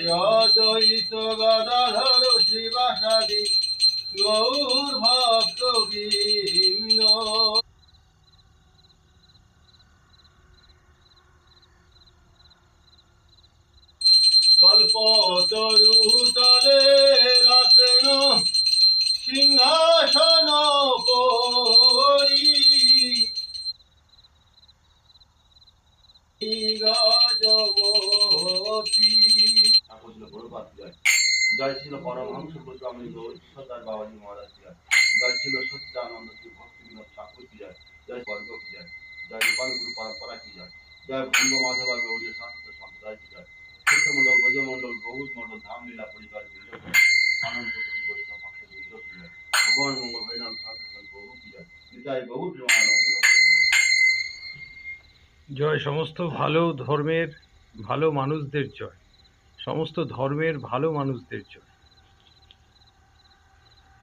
অদ্বৈত গদাধর শ্রীবাসাদি গৌর ভক্তবৃন্দ। কল্পতরুতলে রত্ন সিংহাসন পরি গজমতি। ঠাকুর ছিল গৌরবাদ জয়। জয় ছিল পরমহংস গোস্বামী গৌর সরদার বাবাজি মহারাজ জয়। জয় ছিল সচ্চিদানন্দ শ্রী ভক্তি বিনোদ ঠাকুর কি জয়। জয় বর্গ কি জয়। জয় রূপান গুরু পরম্পরা কি জয়। জয় ভঙ্গ মাধবা গৌরীয় সংস্কৃত সম্প্রদায় কি জয়। কৃষ্ণমন্ডল ব্রজমন্ডল গৌর মন্ডল ধাম লীলা পরিবার বৃন্দ কি জয়। আনন্দ কোটি বৈষ্ণব ভক্ত বৃন্দ কি জয়। ভগবান মঙ্গল হরিনাম সংকীর্তন গৌর কি জয়। নিতাই গৌর প্রেমানন্দ। জয় সমস্ত ভালো ধর্মের ভালো মানুষদের জয়। সমস্ত ধর্মের ভালো মানুষদের জয়।